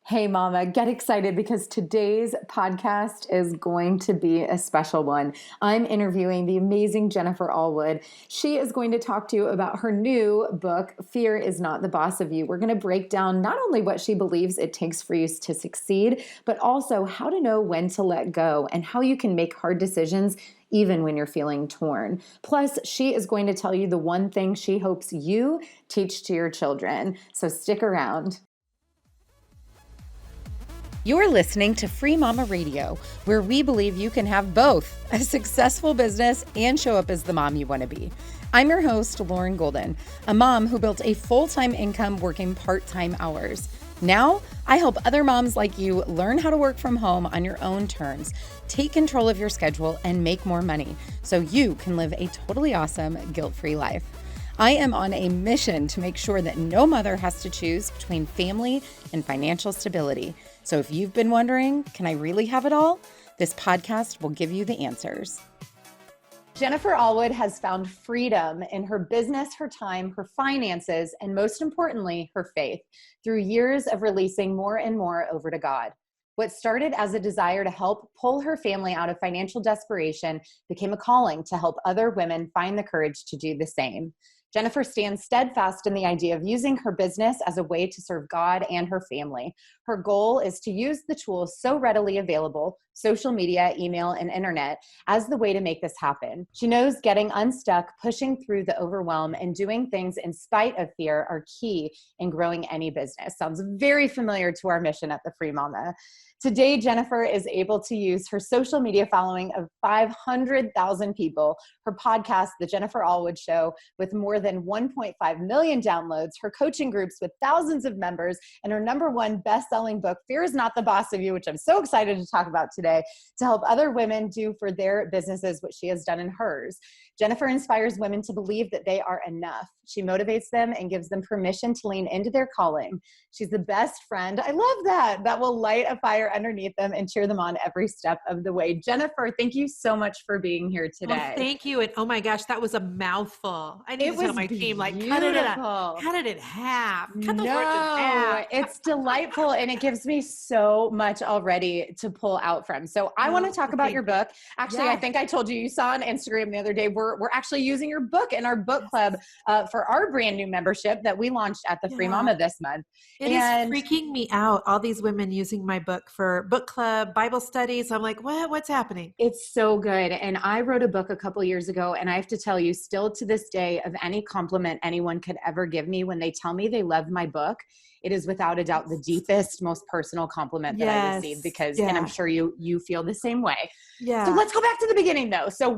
Hey, Mama, get excited because today's podcast is going to be a special one. I'm interviewing the amazing Jennifer Allwood. She is going to talk to you about her new book, Fear is Not the Boss of You. We're going to break down not only what she believes it takes for you to succeed, but also how to know when to let go and how you can make hard decisions even when you're feeling torn. Plus, she is going to tell you the one thing she hopes you teach to your children. So stick around. You're listening to Free Mama Radio, where we believe you can have both a successful business and show up as the mom you want to be. I'm your host, Lauren Golden, a mom who built a full-time income working part-time hours. Now, I help other moms like you learn how to work from home on your own terms, take control of your schedule, and make more money so you can live a totally awesome, guilt-free life. I am on a mission to make sure that no mother has to choose between family and financial stability. So if you've been wondering, can I really have it all? This podcast will give you the answers. Jennifer Allwood has found freedom in her business, her time, her finances, and most importantly, her faith through years of releasing more and more over to God. What started as a desire to help pull her family out of financial desperation became a calling to help other women find the courage to do the same. Jennifer stands steadfast in the idea of using her business as a way to serve God and her family. Her goal is to use the tools so readily available, social media, email, and internet, as the way to make this happen. She knows getting unstuck, pushing through the overwhelm, and doing things in spite of fear are key in growing any business. Sounds very familiar to our mission at the Free Mama. Today, Jennifer is able to use her social media following of 500,000 people, her podcast, The Jennifer Allwood Show, with more than 1.5 million downloads, her coaching groups with thousands of members, and her #1 best-selling book, Fear is Not the Boss of You, which I'm so excited to talk about today, to help other women do for their businesses what she has done in hers. Jennifer inspires women to believe that they are enough. She motivates them and gives them permission to lean into their calling. She's the best friend, I love that will light a fire underneath them and cheer them on every step of the way. Jennifer, thank you so much for being here today. Well, thank you. And oh my gosh, that was a mouthful. I need to tell my team, like, cut it in half. Cut those words in half. It's delightful. And it gives me so much already to pull out from. So I want to talk about your book. Actually, yes. I think I told you saw on Instagram the other day, we're actually using your book in our book club for our brand new membership that we launched at the Free Mama this month. It is freaking me out. All these women using my book for book club, Bible studies. I'm like, what's happening? It's so good. And I wrote a book a couple years ago, and I have to tell you, still to this day, of any compliment anyone could ever give me when they tell me they love my book, it is without a doubt the deepest, most personal compliment that I received because, and I'm sure you feel the same way. Yeah. So let's go back to the beginning though. So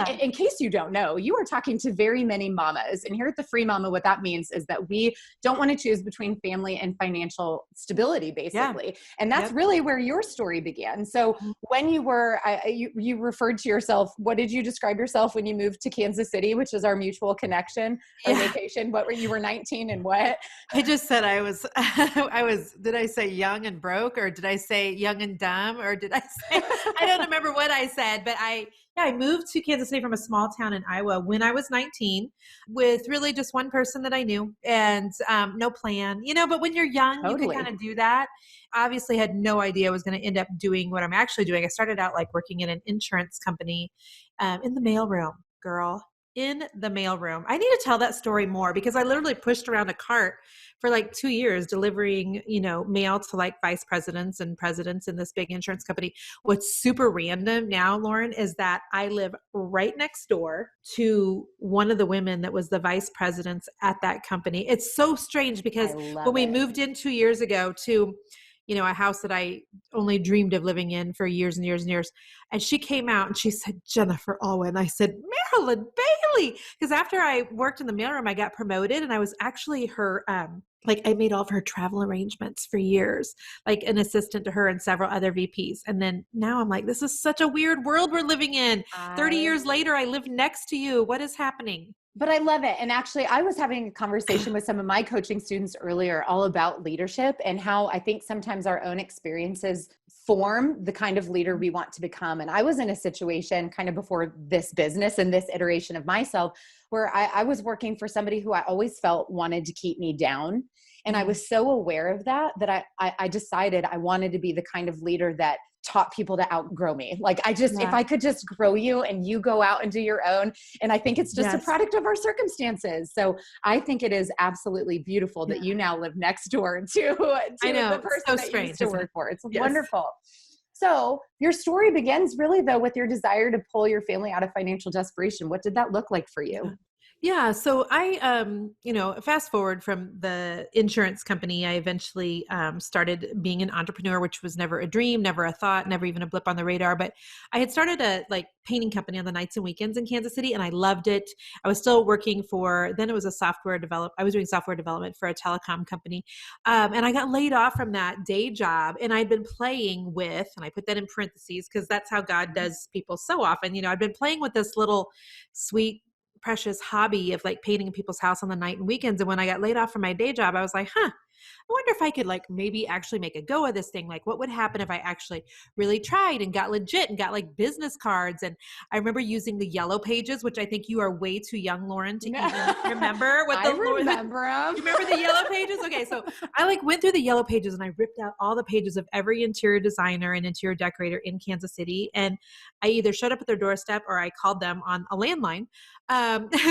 in case you don't know, you are talking to very many mamas, and here at the Free Mama, what that means is that we don't want to choose between family and financial stability, basically. Yeah. And that's really where your story began. So when you were, you referred to yourself, what did you describe yourself when you moved to Kansas City, which is our mutual connection, our vacation? What were you were 19 and what? I just said I was, did I say young and broke, or did I say young and dumb, or did I say, I don't remember what I said, but I moved to Kansas City from a small town in Iowa when I was 19 with really just one person that I knew and no plan, but when you're young, you can kind of do that. Obviously had no idea I was going to end up doing what I'm actually doing. I started out like working in an insurance company in the mailroom, girl. In the mailroom. I need to tell that story more because I literally pushed around a cart for like 2 years delivering, mail to like vice presidents and presidents in this big insurance company. What's super random now, Lauren, is that I live right next door to one of the women that was the vice presidents at that company. It's so strange because when we moved in 2 years ago to a house that I only dreamed of living in for years and years and years. And she came out and she said, Jennifer Allwood. And I said, Marilyn Bailey. Because after I worked in the mailroom, I got promoted and I was actually her, I made all of her travel arrangements for years, like an assistant to her and several other VPs. And then now I'm like, this is such a weird world we're living in. 30 years later, I live next to you. What is happening? But I love it. And actually, I was having a conversation with some of my coaching students earlier all about leadership and how I think sometimes our own experiences form the kind of leader we want to become. And I was in a situation kind of before this business and this iteration of myself where I was working for somebody who I always felt wanted to keep me down. And I was so aware of that I decided I wanted to be the kind of leader that taught people to outgrow me. Like if I could just grow you and you go out and do your own. And I think it's just a product of our circumstances. So I think it is absolutely beautiful that you now live next door to the person that you used to work for. It's wonderful. So your story begins really though with your desire to pull your family out of financial desperation. What did that look like for you? Yeah. So I, fast forward from the insurance company, I eventually started being an entrepreneur, which was never a dream, never a thought, never even a blip on the radar. But I had started a painting company on the nights and weekends in Kansas City, and I loved it. I was still working then it was I was doing software development for a telecom company. And I got laid off from that day job, and I'd been playing with, and I put that in parentheses because that's how God does people so often. I'd been playing with this little sweet, precious hobby of painting people's house on the night and weekends. And when I got laid off from my day job, I was like, I wonder if I could maybe actually make a go of this thing. What would happen if I actually really tried and got legit and got business cards? And I remember using the yellow pages, which I think you are way too young, Lauren, to even remember what the remember them. You remember the yellow pages? Okay. So I went through the yellow pages and I ripped out all the pages of every interior designer and interior decorator in Kansas City. And I either showed up at their doorstep or I called them on a landline,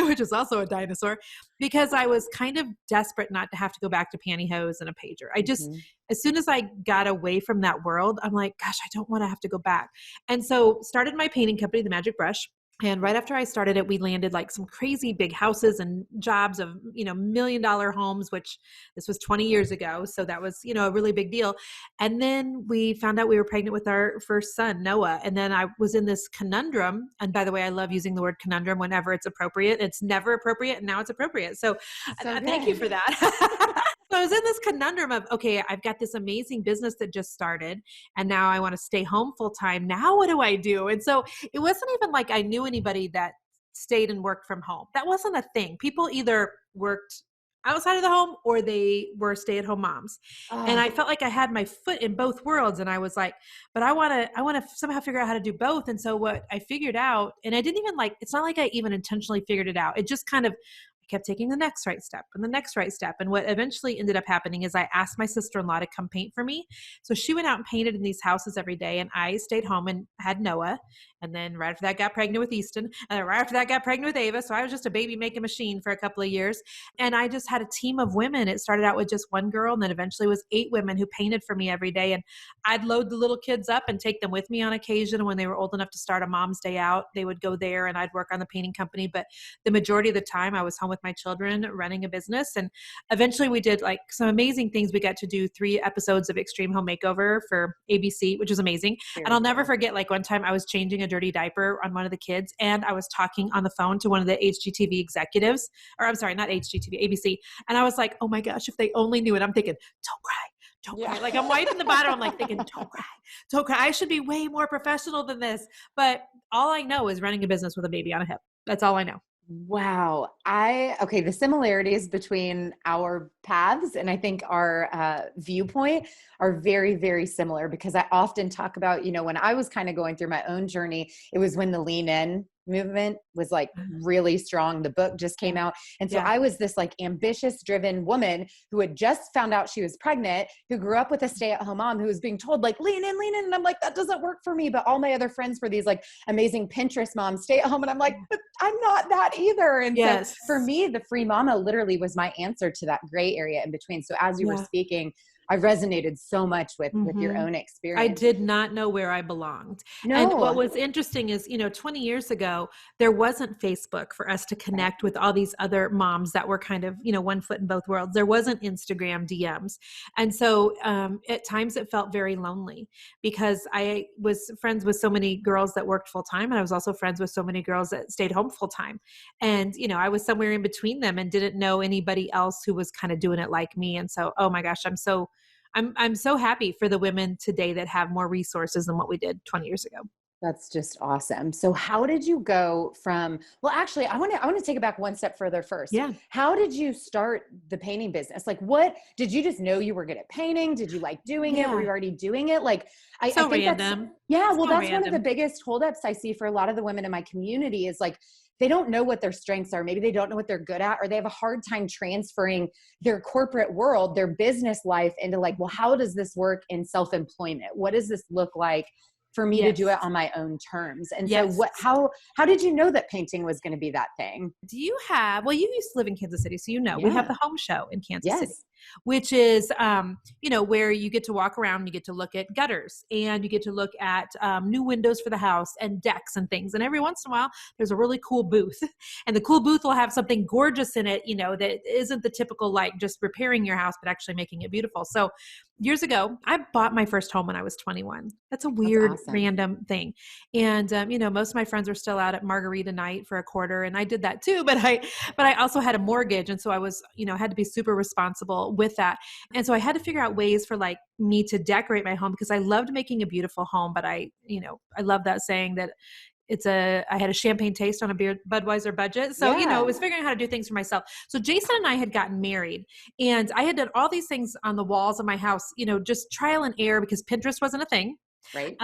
which is also a dinosaur, because I was kind of desperate not to have to go back to pantyhose and a pager. I just, as soon as I got away from that world, I'm like, gosh, I don't want to have to go back. And so started my painting company, The Magic Brush. And right after I started it, we landed some crazy big houses and jobs of, $1 million homes, which this was 20 years ago. So that was, a really big deal. And then we found out we were pregnant with our first son, Noah. And then I was in this conundrum. And by the way, I love using the word conundrum whenever it's appropriate. It's never appropriate. And now it's appropriate. So thank you for that. So I was in this conundrum of, okay, I've got this amazing business that just started and now I want to stay home full time. Now what do I do? And so it wasn't even like I knew anybody that stayed and worked from home. That wasn't a thing. People either worked outside of the home or they were stay-at-home moms. And I felt like I had my foot in both worlds. And I was like, but I want to somehow figure out how to do both. And so what I figured out, and I didn't even it's not like I even intentionally figured it out. It just kind of, kept taking the next right step and the next right step. And what eventually ended up happening is I asked my sister-in-law to come paint for me. So she went out and painted in these houses every day. And I stayed home and had Noah. And then right after that, got pregnant with Easton. And then right after that, got pregnant with Ava. So I was just a baby making machine for a couple of years. And I just had a team of women. It started out with just one girl. And then eventually was 8 women who painted for me every day. And I'd load the little kids up and take them with me on occasion. And when they were old enough to start a mom's day out, they would go there and I'd work on the painting company. But the majority of the time I was home with my children running a business. And eventually we did some amazing things. We got to do 3 episodes of Extreme Home Makeover for ABC, which was amazing. And I'll never forget, one time I was changing a dirty diaper on one of the kids and I was talking on the phone to one of the HGTV executives, or I'm sorry, not HGTV, ABC. And I was like, oh my gosh, if they only knew it. I'm thinking, don't cry. I'm wiping the bottom. I'm thinking, don't cry. I should be way more professional than this. But all I know is running a business with a baby on a hip. That's all I know. Wow. The similarities between our paths and I think our viewpoint are very, very similar because I often talk about, when I was kind of going through my own journey, it was when the lean in movement was really strong. The book just came out. And so I was this ambitious driven woman who had just found out she was pregnant, who grew up with a stay-at-home mom who was being told lean in. And I'm like, that doesn't work for me. But all my other friends were these amazing Pinterest moms, stay at home. And I'm like, but I'm not that either. And so for me, the free mama literally was my answer to that gray area in between. So as you were speaking, I resonated so much with your own experience. I did not know where I belonged. No. And what was interesting is, 20 years ago, there wasn't Facebook for us to connect with all these other moms that were kind of, one foot in both worlds. There wasn't Instagram DMs. And so at times it felt very lonely because I was friends with so many girls that worked full time. And I was also friends with so many girls that stayed home full time. And, I was somewhere in between them and didn't know anybody else who was kind of doing it like me. And so, oh my gosh, I'm so happy for the women today that have more resources than what we did 20 years ago. That's just awesome. So how did you go from, well, actually, I want to take it back one step further first. Yeah. How did you start the painting business? Like what, did you just know you were good at painting? Did you like doing it? Were Yeah. you already doing it? Like, I So think that's, random. yeah, well, So that's one of the random. biggest holdups I see for a lot of the women in my community is like, they don't know what their strengths are. Maybe they don't know what they're good at, or they have a hard time transferring their corporate world, their business life into like, well, how does this work in self-employment? What does this look like for me to do Yes. it on my own terms? And so Yes. how did you know that painting was going to be that thing? Do you have, well, you used to live in Kansas City, so you know, we have Yeah. the home show in Kansas City, Yes. which is, where you get to walk around, you get to look at gutters and you get to look at new windows for the house and decks and things. And every once in a while, there's a really cool booth. And the cool booth will have something gorgeous in it, that isn't the typical, like just repairing your house, but actually making it beautiful. So years ago, I bought my first home when I was 21. That's a That's weird, awesome. random thing. And, most of my friends were still out at margarita night for a quarter, and I did that too. But I also had a mortgage. And so I was, had to be super responsible with that. And so I had to figure out ways for like me to decorate my home because I loved making a beautiful home. But I love that saying that I had a champagne taste on a beer Budweiser budget. So, it Yeah. was figuring out how to do things for myself. So Jason and I had gotten married and I had done all these things on the walls of my house, just trial and error because Pinterest wasn't a thing. Right.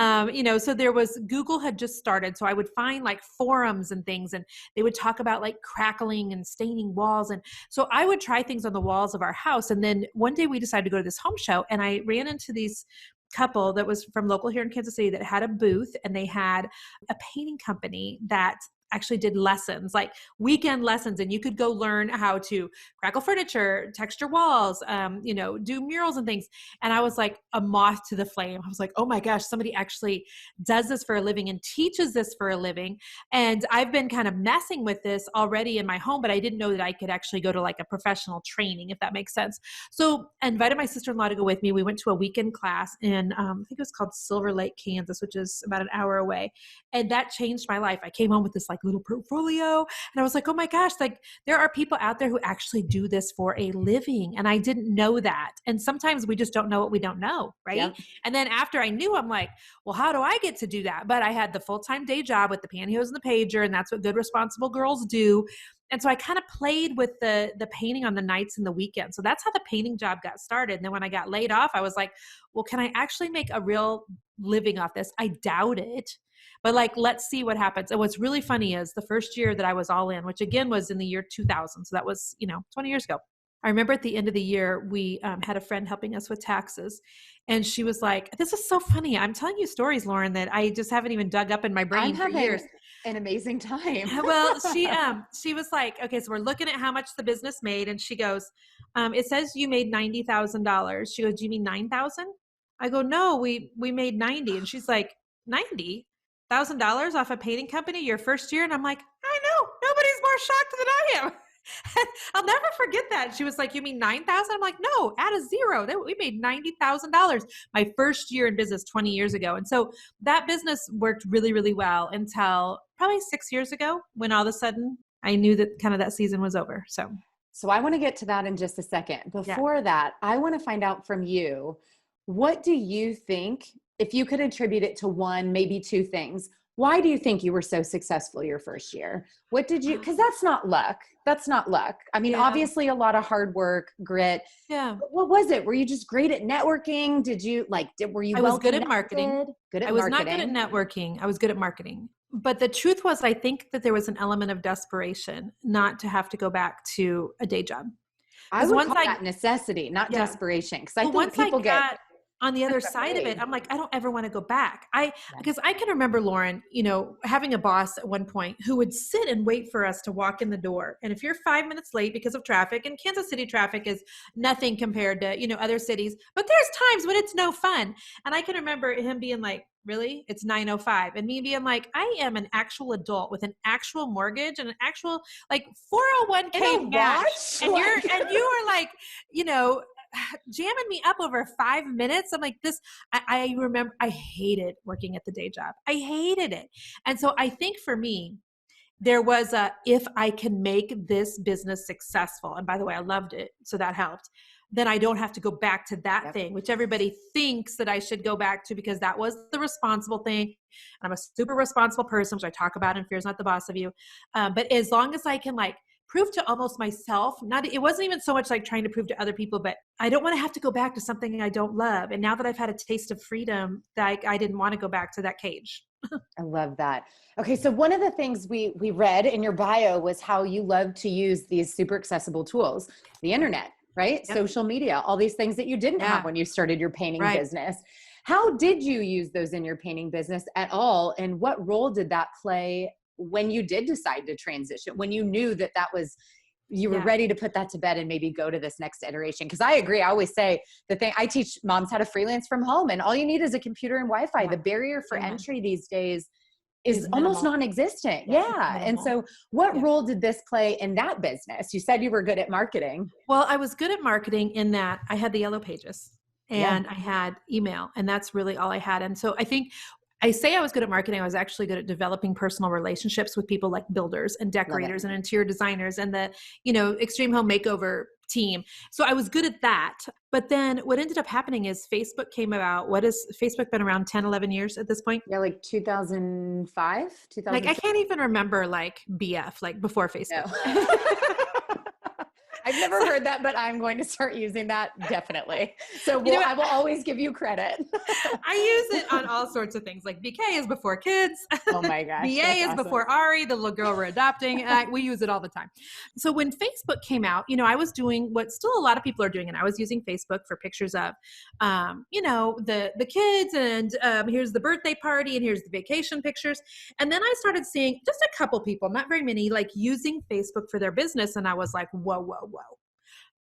So there was, Google had just started. So I would find like forums and things, and they would talk about like crackling and staining walls. And so I would try things on the walls of our house. And then one day we decided to go to this home show, and I ran into these couple that was from local here in Kansas City that had a booth, and they had a painting company that actually did lessons, like weekend lessons, and you could go learn how to crackle furniture, texture walls, do murals and things. And I was like a moth to the flame. I was like, oh my gosh, somebody actually does this for a living and teaches this for a living. And I've been kind of messing with this already in my home, but I didn't know that I could actually go to like a professional training, if that makes sense. So I invited my sister-in-law to go with me. We went to a weekend class in, I think it was called Silver Lake, Kansas, which is about an hour away. And that changed my life. I came home with this like little portfolio, and I was like, oh my gosh, like there are people out there who actually do this for a living. And I didn't know that. And sometimes we just don't know what we don't know. Right. Yep. And then after I knew, I'm like, well, how do I get to do that? But I had the full-time day job with the pantyhose and the pager, and that's what good, responsible girls do. And so I kind of played with the painting on the nights and the weekends. So that's how the painting job got started. And then when I got laid off, I was like, well, can I actually make a real living off this? I doubt it. But like, let's see what happens. And what's really funny is the first year that I was all in, which again was in the year 2000. So that was, 20 years ago. I remember at the end of the year, we had a friend helping us with taxes. And she was like, this is so funny. I'm telling you stories, Lauren, that I just haven't even dug up in my brain I'm for years. having an amazing time. Well, she was like, okay, so we're looking at how much the business made. And she goes, it says you made $90,000. She goes, do you mean 9,000? I go, no, we made 90. And she's like, $90,000 off a painting company your first year? And I'm like, I know, nobody's more shocked than I am. I'll never forget that. She was like, you mean 9,000? I'm like, no, add a zero. We made $90,000 my first year in business 20 years ago. And so that business worked really, really well until probably 6 years ago, when all of a sudden I knew that kind of that season was over. So I want to get to that in just a second. Before that, I want to find out from you, what do you think, if you could attribute it to one, maybe two things, why do you think you were so successful your first year? What did you, because that's not luck. That's not luck. I mean, obviously a lot of hard work, grit. Yeah. But what was it? Were you just great at networking? Were you I was good at marketing. Good at I was marketing. not good at networking. I was good at marketing. But the truth was, I think that there was an element of desperation not to have to go back to a day job. I would call that necessity, not desperation. Because I think people get on the other side of it, I'm like, I don't ever want to go back. Because I can remember, Lauren, having a boss at one point who would sit and wait for us to walk in the door. And if you're 5 minutes late because of traffic, and Kansas City traffic is nothing compared to, other cities, but there's times when it's no fun. And I can remember him being like, really? It's 9:05. And me being like, I am an actual adult with an actual mortgage and an actual like 401k match. And you are like, jamming me up over 5 minutes. I'm like, I remember I hated working at the day job. I hated it. And so I think for me, there was if I can make this business successful, and by the way, I loved it, so that helped, then I don't have to go back to that thing, which everybody thinks that I should go back to because that was the responsible thing. And I'm a super responsible person, which I talk about in Fear is Not the Boss of You. But as long as I can like prove to almost myself, it wasn't even so much like trying to prove to other people, but I don't want to have to go back to something I don't love. And now that I've had a taste of freedom, I didn't want to go back to that cage. I love that. Okay. So one of the things we read in your bio was how you love to use these super accessible tools, the internet, right? Yep. Social media, all these things that you didn't have when you started your painting business. How did you use those in your painting business at all? And what role did that play when you did decide to transition, when you knew that you were ready to put that to bed and maybe go to this next iteration? Because I agree. I always say I teach moms how to freelance from home, and all you need is a computer and Wi-Fi. The barrier for entry these days is almost non-existent. And so what role did this play in that business? You said you were good at marketing. Well, I was good at marketing in that I had the yellow pages and I had email, and that's really all I had. And so I say I was good at marketing. I was actually good at developing personal relationships with people like builders and decorators and interior designers and the, extreme home makeover team. So I was good at that. But then what ended up happening is Facebook came about. What has Facebook been around 10, 11 years at this point? Yeah, like 2005, 2006. Like I can't even remember like BF, like before Facebook. No. I've never heard that, but I'm going to start using that definitely. So I will always give you credit. I use it on all sorts of things. Like BK is before kids. Oh my gosh. BA is awesome. Before Ari, the little girl we're adopting. We use it all the time. So when Facebook came out, I was doing what still a lot of people are doing. And I was using Facebook for pictures of, the kids and here's the birthday party and here's the vacation pictures. And then I started seeing just a couple people, not very many, like using Facebook for their business. And I was like, whoa.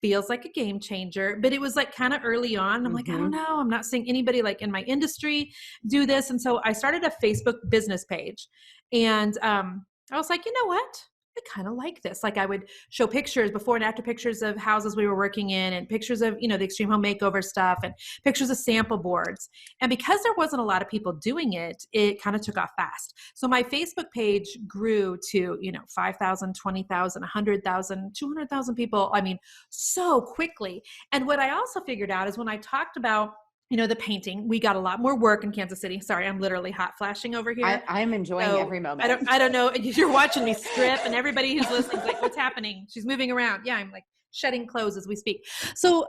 Feels like a game changer, but it was like kind of early on. I'm like, I don't know. I'm not seeing anybody like in my industry do this. And so I started a Facebook business page, and I was like, you know what? I kind of like this. Like I would show pictures, before and after pictures of houses we were working in, and pictures of, the extreme home makeover stuff, and pictures of sample boards. And because there wasn't a lot of people doing it, it kind of took off fast. So my Facebook page grew to, 5,000, 20,000, 100,000, 200,000 people. I mean, so quickly. And what I also figured out is when I talked about the painting, we got a lot more work in Kansas City. Sorry, I'm literally hot flashing over here. I'm enjoying every moment. I don't know. You're watching me strip, and everybody who's listening is like, what's happening? She's moving around. Yeah, I'm like shedding clothes as we speak. So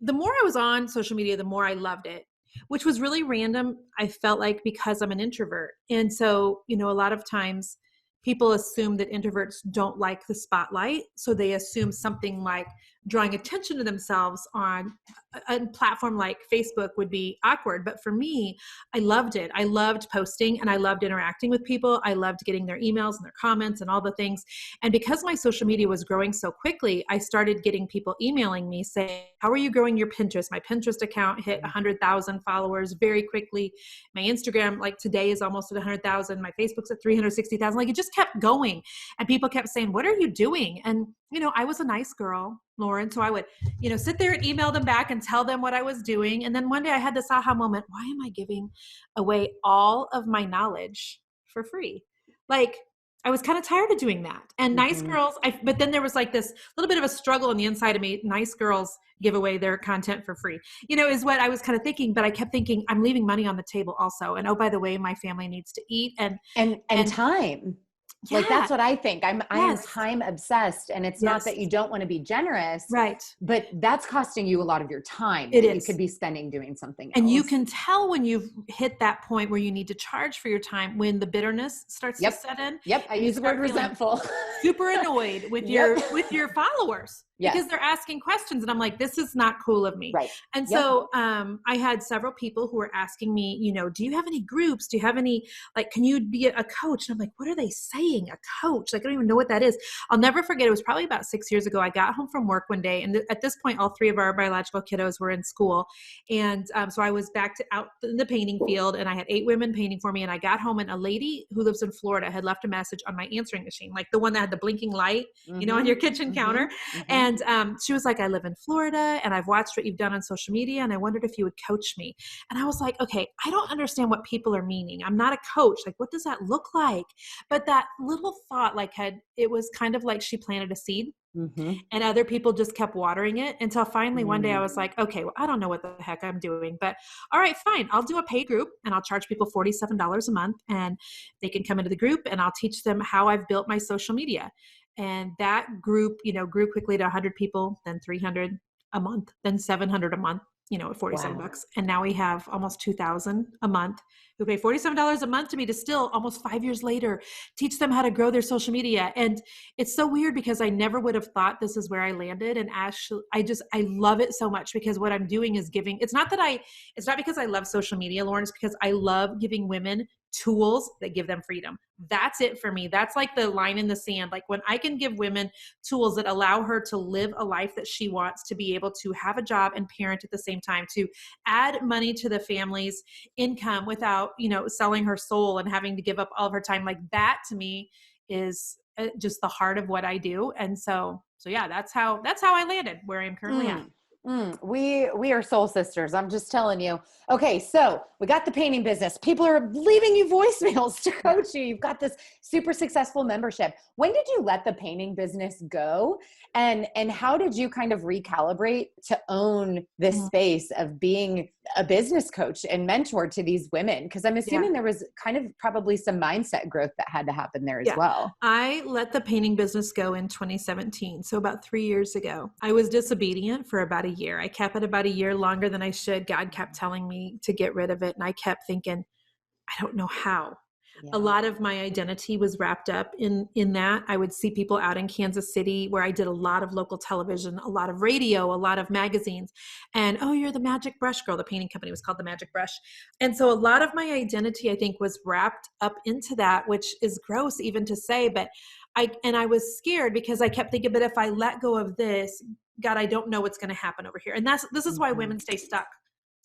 the more I was on social media, the more I loved it, which was really random. I felt like because I'm an introvert. And so, a lot of times people assume that introverts don't like the spotlight. So they assume something like drawing attention to themselves on a platform like Facebook would be awkward. But for me, I loved it. I loved posting, and I loved interacting with people. I loved getting their emails and their comments and all the things. And because my social media was growing so quickly, I started getting people emailing me saying, how are you growing your Pinterest? My Pinterest account hit 100,000 followers very quickly. My Instagram, like today, is almost at 100,000. My Facebook's at 360,000. Like it just kept going. And people kept saying, what are you doing? And, I was a nice girl, Lauren. So I would, sit there and email them back and tell them what I was doing. And then one day I had this aha moment. Why am I giving away all of my knowledge for free? Like I was kind of tired of doing that. And nice girls, but then there was like this little bit of a struggle on the inside of me. Nice girls give away their content for free, is what I was kind of thinking. But I kept thinking, I'm leaving money on the table also. And oh, by the way, my family needs to eat and time. Yeah. Like, that's what I think. I'm time obsessed, and it's not that you don't want to be generous, right? But that's costing you a lot of your time. You could be spending doing something else. And you can tell when you've hit that point where you need to charge for your time, when the bitterness starts to set in. Yep. I use the word resentful. Super annoyed with your followers. Because they're asking questions, and I'm like, this is not cool of me. Right. And so I had several people who were asking me, do you have any groups? Do you have any, like, can you be a coach? And I'm like, what are they saying? A coach? Like, I don't even know what that is. I'll never forget. It was probably about 6 years ago. I got home from work one day, and at this point, all three of our biological kiddos were in school. And so I was back out in the painting field, and I had 8 women painting for me. And I got home, and a lady who lives in Florida had left a message on my answering machine, like the one that had the blinking light, on your kitchen counter. And And she was like, I live in Florida and I've watched what you've done on social media. And I wondered if you would coach me. And I was like, okay, I don't understand what people are meaning. I'm not a coach. Like, what does that look like? But that little thought, like it was kind of like she planted a seed. Mm-hmm. And other people just kept watering it until finally one day I Mm. was like, okay, well, I don't know what the heck I'm doing, but all right, fine. I'll do a paid group and I'll charge people $47 a month and they can come into the group and I'll teach them how I've built my social media. And that group, grew quickly to 100 people, then 300 a month, then 700 a month, at 47 Wow. bucks. And now we have almost 2,000 a month who pay $47 a month to me to still almost 5 years later teach them how to grow their social media. And it's so weird because I never would have thought this is where I landed. And actually, I love it so much because what I'm doing is giving, it's not because I love social media, Lauren, it's because I love giving women tools that give them freedom. That's it for me. That's like the line in the sand. Like when I can give women tools that allow her to live a life that she wants, to be able to have a job and parent at the same time, to add money to the family's income without, selling her soul and having to give up all of her time. Like that to me is just the heart of what I do. And so yeah, that's how I landed where I am currently at. We are soul sisters. I'm just telling you. Okay, so we got the painting business. People are leaving you voicemails to coach you. You've got this super successful membership. When did you let the painting business go? And how did you kind of recalibrate to own this space of being a business coach and mentor to these women? Because I'm assuming there was kind of probably some mindset growth that had to happen there as well. I let the painting business go in 2017. So about 3 years ago. I was disobedient for about a year. I kept it about a year longer than I should. God kept telling me to get rid of it. And I kept thinking, I don't know how. Yeah. A lot of my identity was wrapped up in that. I would see people out in Kansas City where I did a lot of local television, a lot of radio, a lot of magazines. And, oh, you're the Magic Brush girl. The painting company was called the Magic Brush. And so a lot of my identity, I think, was wrapped up into that, which is gross even to say. But I was scared because I kept thinking, but if I let go of this, God, I don't know what's going to happen over here. And this is why women stay stuck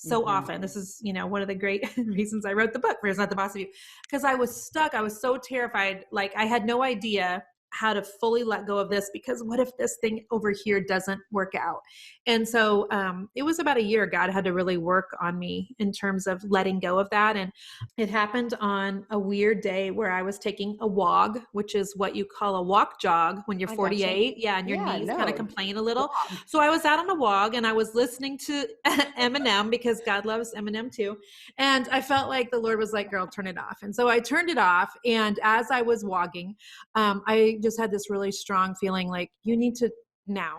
so often. This is, one of the great reasons I wrote the book, Fear is Not the Boss of You, because I was stuck. I was so terrified. Like I had no idea how to fully let go of this, because what if this thing over here doesn't work out? And so it was about a year God had to really work on me in terms of letting go of that. And it happened on a weird day where I was taking a WOG, which is what you call a walk jog when you're 48. Yeah. And your knees kind of complain a little. So I was out on a WOG and I was listening to Eminem, because God loves Eminem too. And I felt like the Lord was like, girl, turn it off. And so I turned it off. And as I was wogging, I just had this really strong feeling like, you need to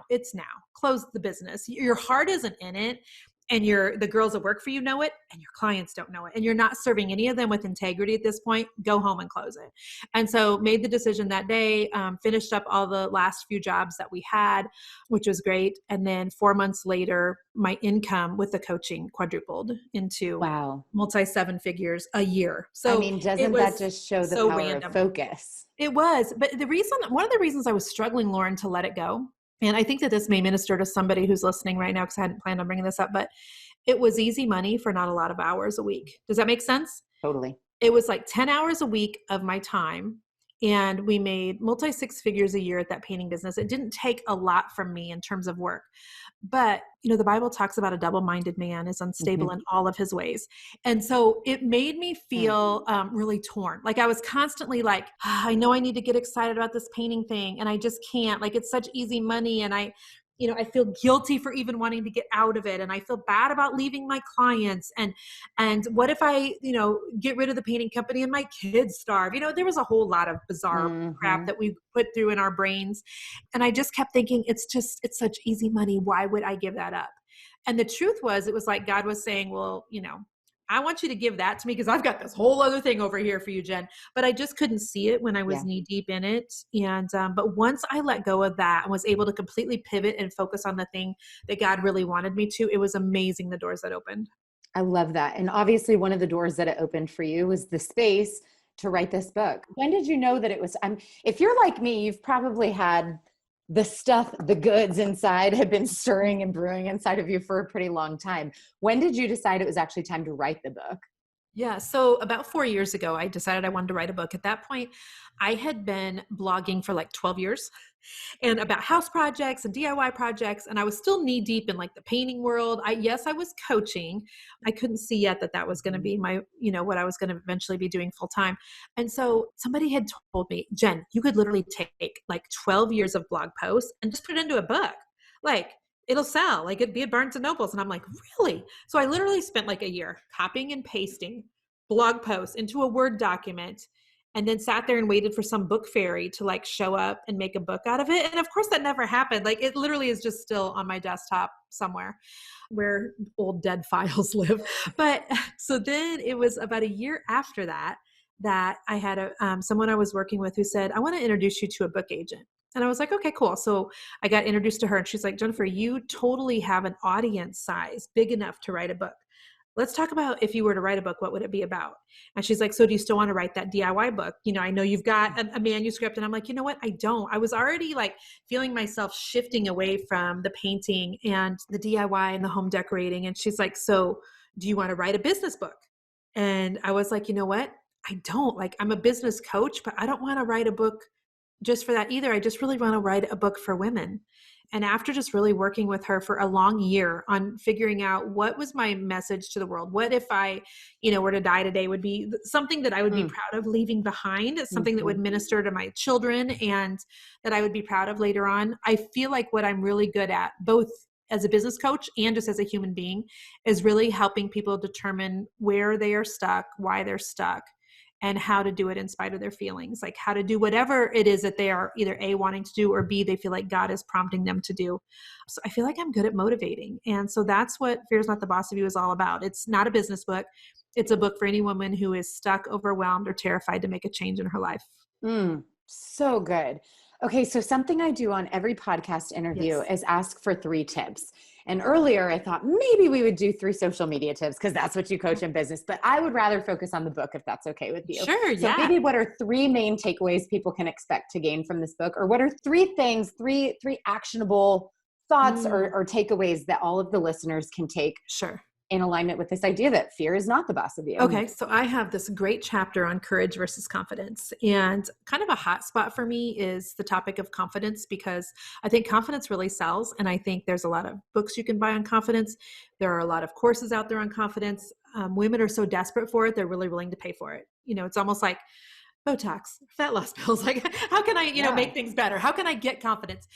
it's now close the business. Your heart isn't in it. And the girls that work for you know it, and your clients don't know it. And you're not serving any of them with integrity at this point. Go home and close it. And so made the decision that day, finished up all the last few jobs that we had, which was great. And then 4 months later, my income with the coaching quadrupled into multi-7 figures a year. So I mean, doesn't that just show the power of focus? It was. But one of the reasons I was struggling, Lauren, to let it go, and I think that this may minister to somebody who's listening right now, because I hadn't planned on bringing this up, but it was easy money for not a lot of hours a week. Does that make sense? Totally. It was like 10 hours a week of my time. And we made multi-6 figures a year at that painting business. It didn't take a lot from me in terms of work. But, the Bible talks about a double-minded man is unstable in all of his ways. And so it made me feel really torn. Like I was constantly like, I know I need to get excited about this painting thing, and I just can't. Like it's such easy money, and I feel guilty for even wanting to get out of it. And I feel bad about leaving my clients. And what if I, get rid of the painting company and my kids starve? There was a whole lot of bizarre crap that we put through in our brains. And I just kept thinking, it's such easy money. Why would I give that up? And the truth was, it was like God was saying, well, I want you to give that to me because I've got this whole other thing over here for you, Jen. But I just couldn't see it when I was knee deep in it. And, but once I let go of that and was able to completely pivot and focus on the thing that God really wanted me to, it was amazing, the doors that opened. I love that. And obviously one of the doors that it opened for you was the space to write this book. When did you know that it was, if you're like me, you've probably had the stuff, the goods inside have been stirring and brewing inside of you for a pretty long time. When did you decide it was actually time to write the book? Yeah. So about 4 years ago, I decided I wanted to write a book. At that point, I had been blogging for like 12 years and about house projects and DIY projects. And I was still knee deep in like the painting world. Yes, I was coaching. I couldn't see yet that that was going to be my, what I was going to eventually be doing full time. And so somebody had told me, Jen, you could literally take like 12 years of blog posts and just put it into a book. Like, it'll sell, like it'd be at Barnes and Nobles. And I'm like, really? So I literally spent like a year copying and pasting blog posts into a Word document, and then sat there and waited for some book fairy to like show up and make a book out of it. And of course that never happened. Like, it literally is just still on my desktop somewhere where old dead files live. But so then it was about a year after that, that I had someone I was working with who said, I want to introduce you to a book agent. And I was like, okay, cool. So I got introduced to her, and she's like, Jennifer, you totally have an audience size big enough to write a book. Let's talk about, if you were to write a book, what would it be about? And she's like, so do you still want to write that DIY book? I know you've got a manuscript. And I'm like, you know what? I don't. I was already like feeling myself shifting away from the painting and the DIY and the home decorating. And she's like, so do you want to write a business book? And I was like, you know what? I don't. Like, I'm a business coach, but I don't want to write a book just for that either. I just really want to write a book for women. And after just really working with her for a long year on figuring out what was my message to the world, what if I, were to die today, would be something that I would be proud of leaving behind, something that would minister to my children and that I would be proud of later on. I feel like what I'm really good at, both as a business coach and just as a human being, is really helping people determine where they are stuck, why they're stuck, and how to do it in spite of their feelings, like how to do whatever it is that they are either A, wanting to do, or B, they feel like God is prompting them to do. So I feel like I'm good at motivating. And so that's what Fear is Not the Boss of You is all about. It's not a business book. It's a book for any woman who is stuck, overwhelmed, or terrified to make a change in her life. So good. Okay. So something I do on every podcast interview is ask for 3 tips. And earlier I thought maybe we would do 3 social media tips because that's what you coach in business, but I would rather focus on the book if that's okay with you. Sure. So maybe what are 3 main takeaways people can expect to gain from this book? Or what are 3 things, three actionable thoughts or takeaways that all of the listeners can take in alignment with this idea that fear is not the boss of you? Okay. So I have this great chapter on courage versus confidence, and kind of a hot spot for me is the topic of confidence, because I think confidence really sells. And I think there's a lot of books you can buy on confidence. There are a lot of courses out there on confidence. Women are so desperate for it. They're really willing to pay for it. It's almost like Botox, fat loss pills. Like, how can I, make things better? How can I get confidence?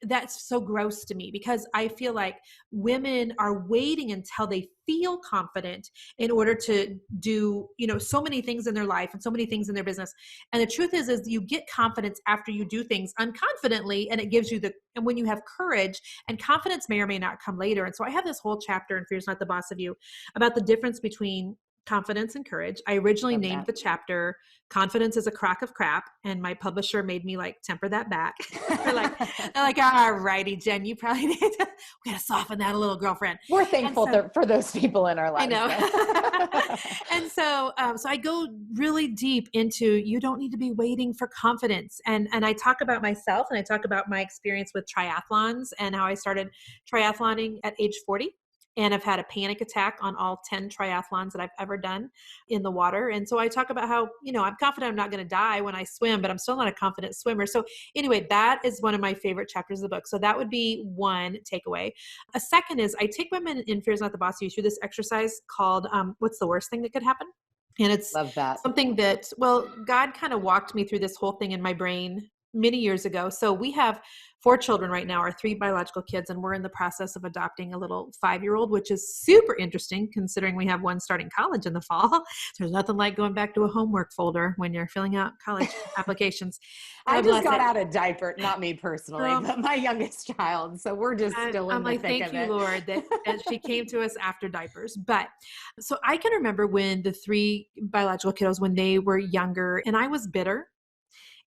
That's so gross to me, because I feel like women are waiting until they feel confident in order to do, so many things in their life and so many things in their business. And the truth is you get confidence after you do things unconfidently, and it gives you and when you have courage, and confidence may or may not come later. And so I have this whole chapter in Fear is Not the Boss of You about the difference between confidence and courage. I originally named the chapter Confidence is a Crock of Crap, and my publisher made me like temper that back. they're like, all righty, Jen, you probably need to, we gotta soften that a little, girlfriend. We're thankful for those people in our lives. I know. And so I go really deep into, you don't need to be waiting for confidence. And I talk about myself, and I talk about my experience with triathlons and how I started triathloning at age 40. And I've had a panic attack on all 10 triathlons that I've ever done in the water. And so I talk about how, I'm confident I'm not going to die when I swim, but I'm still not a confident swimmer. So anyway, that is one of my favorite chapters of the book. So that would be one takeaway. A second is I take women in Fear is Not the Boss of You through this exercise called What's the Worst Thing That Could Happen? And it's something that, God kind of walked me through this whole thing in my brain many years ago. So we have 4 children right now, our 3 biological kids, and we're in the process of adopting a little 5-year-old, which is super interesting considering we have one starting college in the fall. There's nothing like going back to a homework folder when you're filling out college applications. I just got out of diaper, not me personally, but my youngest child. So we're just still in the thick of it. Thank you, Lord, that she came to us after diapers. But so I can remember when the 3 biological kiddos, when they were younger, and I was bitter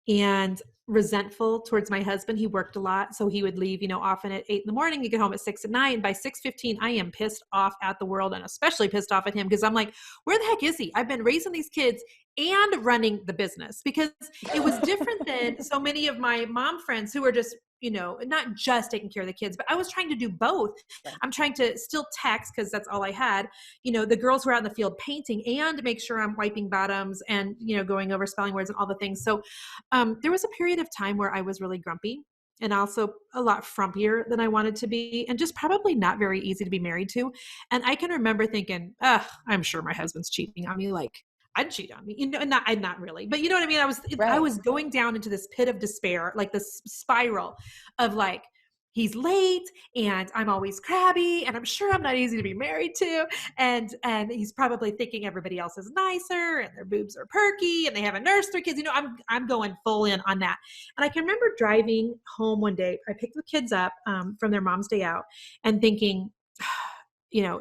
and resentful towards my husband. He worked a lot, so he would leave, often at 8 a.m. You get home at 6 at night. And by 6:15, I am pissed off at the world, and especially pissed off at him, because I'm like, where the heck is he? I've been raising these kids and running the business, because it was different than so many of my mom friends who are just, not just taking care of the kids, but I was trying to do both. Right. I'm trying to still text because that's all I had, the girls who are out in the field painting, and make sure I'm wiping bottoms and, going over spelling words and all the things. So there was a period of time where I was really grumpy and also a lot frumpier than I wanted to be, and just probably not very easy to be married to. And I can remember thinking, I'm sure my husband's cheating on me. Like, I'd cheat on me, not really, but you know what I mean? I was going down into this pit of despair, like this spiral of like, he's late and I'm always crabby and I'm sure I'm not easy to be married to. And he's probably thinking everybody else is nicer and their boobs are perky and they haven't nursed their kids. I'm going full in on that. And I can remember driving home one day, I picked the kids up from their mom's day out and thinking,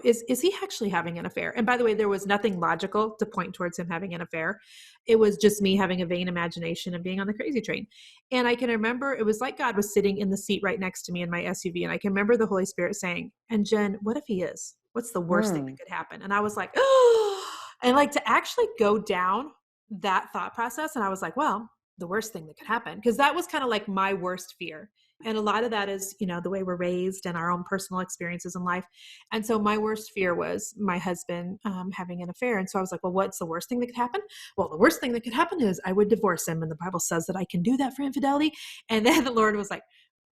is he actually having an affair? And by the way, there was nothing logical to point towards him having an affair. It was just me having a vain imagination and being on the crazy train. And I can remember it was like God was sitting in the seat right next to me in my SUV. And I can remember the Holy Spirit saying, and Jen, what if he is? What's the worst thing that could happen? And I was like, oh, and like to actually go down that thought process. And I was like, well, the worst thing that could happen, because that was kind of like my worst fear. And a lot of that is, the way we're raised and our own personal experiences in life. And so my worst fear was my husband having an affair. And so I was like, well, what's the worst thing that could happen? Well, the worst thing that could happen is I would divorce him. And the Bible says that I can do that for infidelity. And then the Lord was like,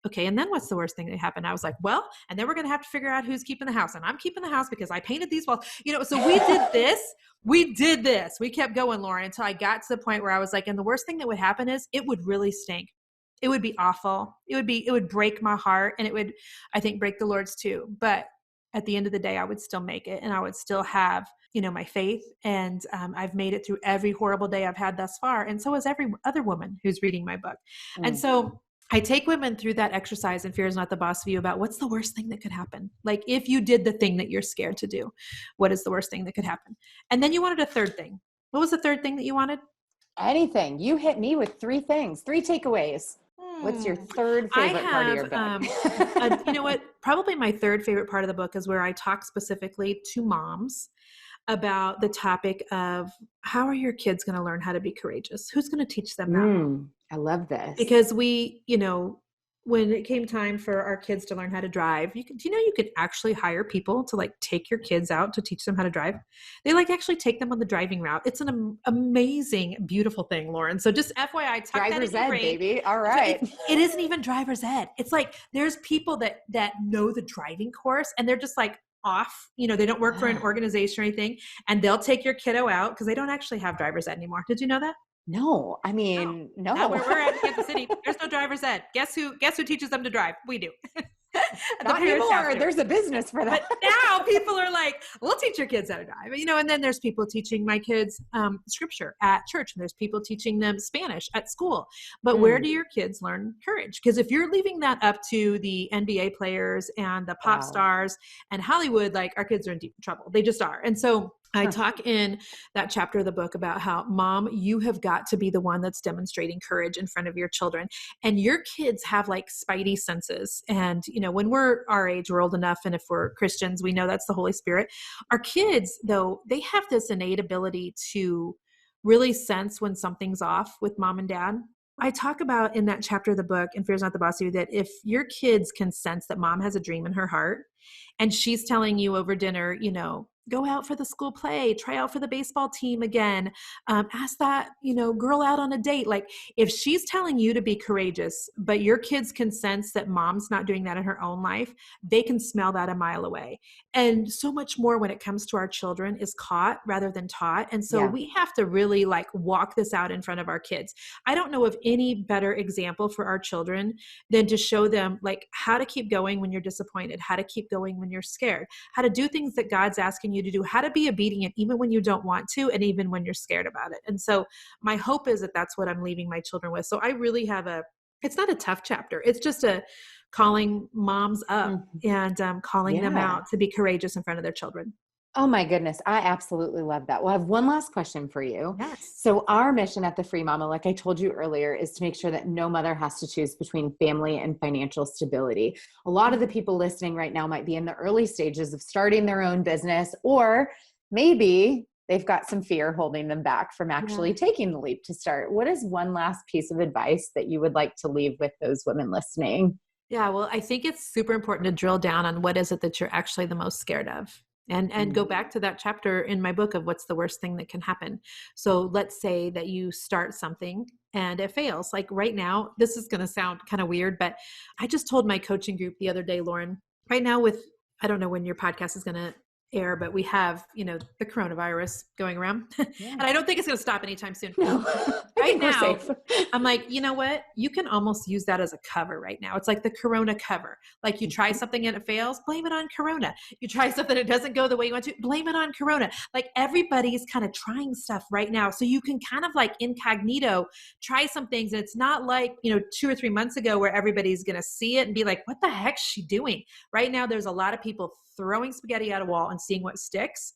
okay, and then what's the worst thing that happened? I was like, well, and then we're going to have to figure out who's keeping the house. And I'm keeping the house because I painted these walls. So we did this. We kept going, Lauren, until I got to the point where I was like, and the worst thing that would happen is it would really stink. It would be awful. It would break my heart, and it would, I think, break the Lord's too. But at the end of the day, I would still make it, and I would still have, my faith. And I've made it through every horrible day I've had thus far. And so has every other woman who's reading my book. And so I take women through that exercise in Fear is Not the Boss View about what's the worst thing that could happen. Like if you did the thing that you're scared to do, what is the worst thing that could happen? And then you wanted a third thing. What was the third thing that you wanted? Anything. You hit me with 3 things, 3 takeaways. What's your third favorite part of your book? You know what? Probably my third favorite part of the book is where I talk specifically to moms about the topic of how are your kids going to learn how to be courageous? Who's going to teach them that? I love this. Because we, when it came time for our kids to learn how to drive, you could actually hire people to like take your kids out to teach them how to drive. They like actually take them on the driving route. It's an amazing, beautiful thing, Lauren. So just FYI, driver's ed, baby. All right. It isn't even driver's ed. It's like, there's people that know the driving course and they're just like off, they don't work for an organization or anything. And they'll take your kiddo out because they don't actually have driver's ed anymore. Did you know that? No, I mean, no. Not where we're at in Kansas City. There's no driver's ed. Guess who teaches them to drive? We do. Not anymore. There's a business for that. But now people are like, we'll teach your kids how to drive. And then there's people teaching my kids scripture at church. And there's people teaching them Spanish at school. But where do your kids learn courage? Because if you're leaving that up to the NBA players and the pop stars and Hollywood, like our kids are in deep trouble. They just are. And so I talk in that chapter of the book about how, Mom, you have got to be the one that's demonstrating courage in front of your children. And your kids have like spidey senses. And, when we're our age, we're old enough. And if we're Christians, we know that's the Holy Spirit. Our kids, though, they have this innate ability to really sense when something's off with mom and dad. I talk about in that chapter of the book, in Fear is Not the Boss of You, that if your kids can sense that mom has a dream in her heart and she's telling you over dinner, go out for the school play, try out for the baseball team again, ask that, girl out on a date. Like if she's telling you to be courageous, but your kids can sense that mom's not doing that in her own life, they can smell that a mile away. And so much more when it comes to our children is caught rather than taught. And so we have to really like walk this out in front of our kids. I don't know of any better example for our children than to show them like how to keep going when you're disappointed, how to keep going when you're scared, how to do things that God's asking you to do, how to be obedient even when you don't want to, and even when you're scared about it. And so my hope is that that's what I'm leaving my children with. So I really have it's not a tough chapter. It's just a calling moms up and calling them out to be courageous in front of their children. Oh my goodness. I absolutely love that. Well, I have one last question for you. Yes. So our mission at the Free Mama, like I told you earlier, is to make sure that no mother has to choose between family and financial stability. A lot of the people listening right now might be in the early stages of starting their own business, or maybe they've got some fear holding them back from actually taking the leap to start. What is one last piece of advice that you would like to leave with those women listening? Yeah, well, I think it's super important to drill down on what is it that you're actually the most scared of. And go back to that chapter in my book of what's the worst thing that can happen. So let's say that you start something and it fails. Like right now, this is going to sound kind of weird, but I just told my coaching group the other day, Lauren, right now I don't know when your podcast is going to air, but we have, the coronavirus going around and I don't think it's going to stop anytime soon. No, right now, I'm like, you know what? You can almost use that as a cover right now. It's like the Corona cover. Like you try something and it fails, blame it on Corona. You try something that doesn't go the way you want to, blame it on Corona. Like everybody's kind of trying stuff right now. So you can kind of like incognito try some things. And it's not like, 2 or 3 months ago where everybody's going to see it and be like, what the heck's she doing? Right now, there's a lot of people throwing spaghetti at a wall and seeing what sticks.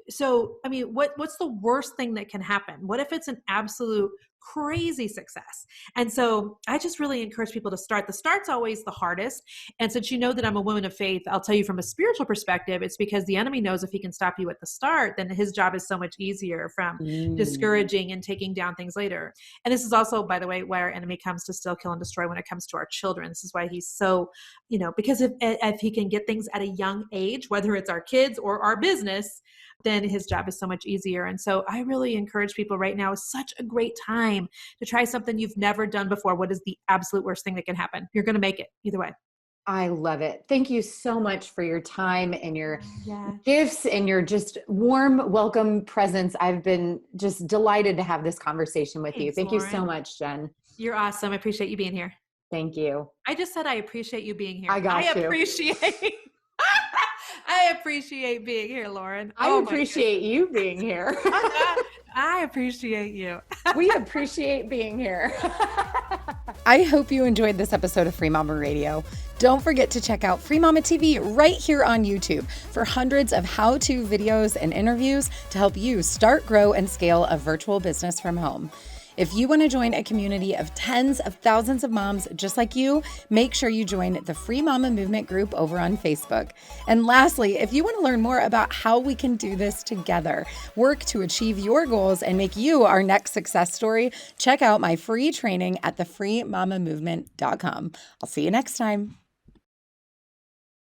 So, I mean, what's the worst thing that can happen? What if it's an absolute crazy success? And so I just really encourage people to start. The start's always the hardest. And since you know that I'm a woman of faith, I'll tell you from a spiritual perspective, it's because the enemy knows if he can stop you at the start, then his job is so much easier from discouraging and taking down things later. And this is also, by the way, why our enemy comes to steal, kill, and destroy when it comes to our children. This is why he's so, because if he can get things at a young age, whether it's our kids or our business, then his job is so much easier. And so I really encourage people right now, is such a great time to try something you've never done before. What is the absolute worst thing that can happen? You're going to make it either way. I love it. Thank you so much for your time and your gifts and your just warm welcome presence. I've been just delighted to have this conversation with you. Thank you so much, Jen. You're awesome. I appreciate you being here. Thank you. I just said I appreciate you being here. I appreciate being here, Lauren. I appreciate you being here. I appreciate you. We appreciate being here. I hope you enjoyed this episode of Free Mama Radio. Don't forget to check out Free Mama TV right here on YouTube for hundreds of how-to videos and interviews to help you start, grow, and scale a virtual business from home. If you want to join a community of tens of thousands of moms just like you, make sure you join the Free Mama Movement group over on Facebook. And lastly, if you want to learn more about how we can do this together, work to achieve your goals, and make you our next success story, check out my free training at thefreemamamovement.com. I'll see you next time.